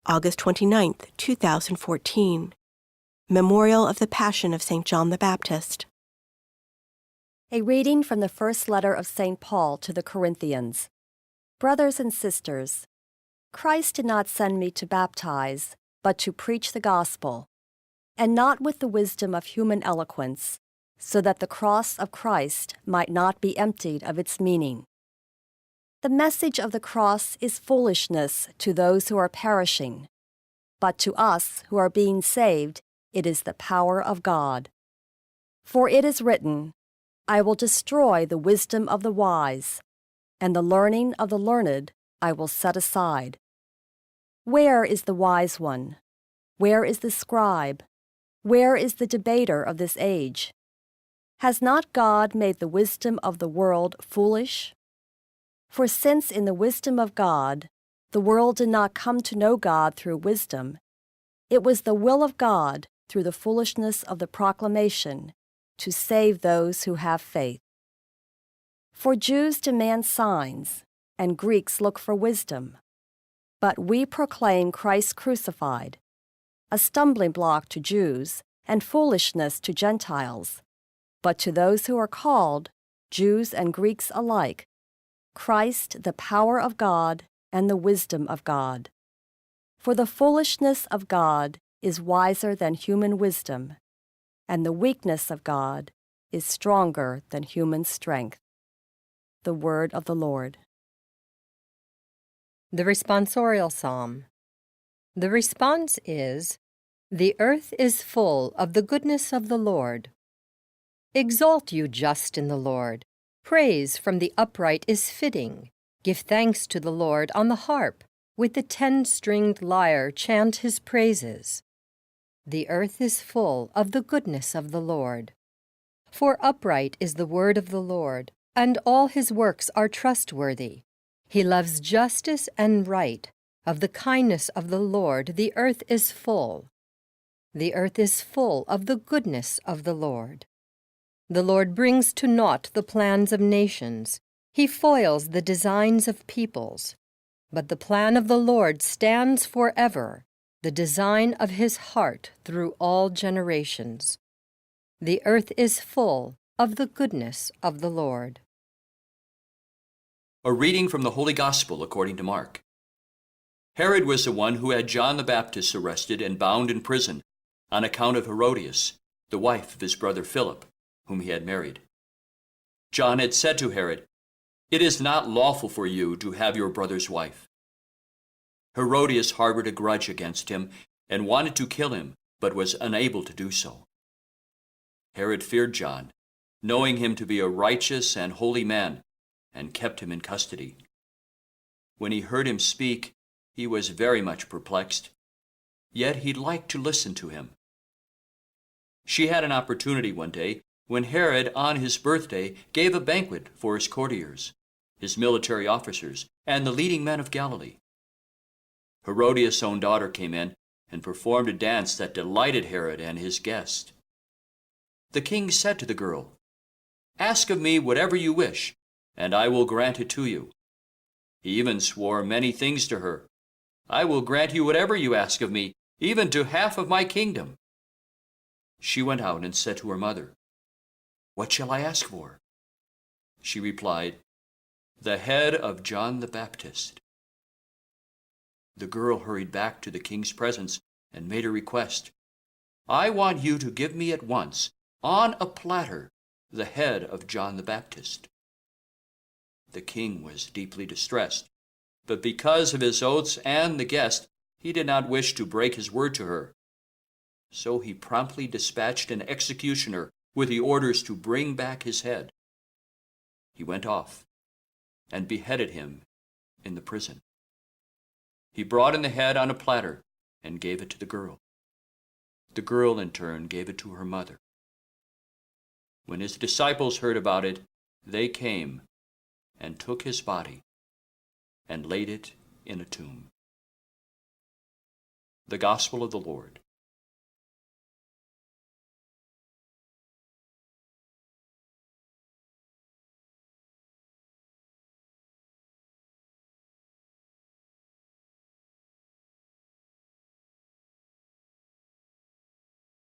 August 29, 2014. Memorial of the Passion of St. John the Baptist. A reading from the first letter of St. Paul to the Corinthians. Brothers and sisters, Christ did not send me to baptize, but to preach the gospel, and not with the wisdom of human eloquence, so that the cross of Christ might not be emptied of its meaning. The message of the cross is foolishness to those who are perishing, but to us who are being saved, it is the power of God. For it is written, I will destroy the wisdom of the wise, and the learning of the learned I will set aside. Where is the wise one? Where is the scribe? Where is the debater of this age? Has not God made the wisdom of the world foolish? For since in the wisdom of God, the world did not come to know God through wisdom, it was the will of God, through the foolishness of the proclamation, to save those who have faith. For Jews demand signs, and Greeks look for wisdom. But we proclaim Christ crucified, a stumbling block to Jews and foolishness to Gentiles. But to those who are called, Jews and Greeks alike, Christ the power of God and the wisdom of God. For the foolishness of God is wiser than human wisdom, and the weakness of God is stronger than human strength. The word of the Lord. The responsorial psalm. The response is, The earth is full of the goodness of the Lord. Exalt you just in the Lord. Praise from the upright is fitting. Give thanks to the Lord on the harp. With the 10-stringed lyre chant his praises. The earth is full of the goodness of the Lord. For upright is the word of the Lord, and all his works are trustworthy. He loves justice and right. Of the kindness of the Lord the earth is full. The earth is full of the goodness of the Lord. The Lord brings to naught the plans of nations. He foils the designs of peoples. But the plan of the Lord stands forever, the design of his heart through all generations. The earth is full of the goodness of the Lord. A reading from the Holy Gospel according to Mark. Herod was the one who had John the Baptist arrested and bound in prison on account of Herodias, the wife of his brother Philip, whom he had married. John had said to Herod, It is not lawful for you to have your brother's wife. Herodias harbored a grudge against him and wanted to kill him, but was unable to do so. Herod feared John, knowing him to be a righteous and holy man, and kept him in custody. When he heard him speak, he was very much perplexed, yet he liked to listen to him. She had an opportunity one day when Herod, on his birthday, gave a banquet for his courtiers, his military officers, and the leading men of Galilee. Herodias' own daughter came in and performed a dance that delighted Herod and his guest. The king said to the girl, Ask of me whatever you wish, and I will grant it to you. He even swore many things to her. I will grant you whatever you ask of me, even to half of my kingdom. She went out and said to her mother, What shall I ask for? She replied, The head of John the Baptist. The girl hurried back to the king's presence and made a request. I want you to give me at once, on a platter, the head of John the Baptist. The king was deeply distressed, but because of his oaths and the guest, he did not wish to break his word to her. So he promptly dispatched an executioner with the orders to bring back his head. He went off and beheaded him in the prison. He brought in the head on a platter and gave it to the girl. The girl, in turn, gave it to her mother. When his disciples heard about it, they came and took his body and laid it in a tomb. The Gospel of the Lord.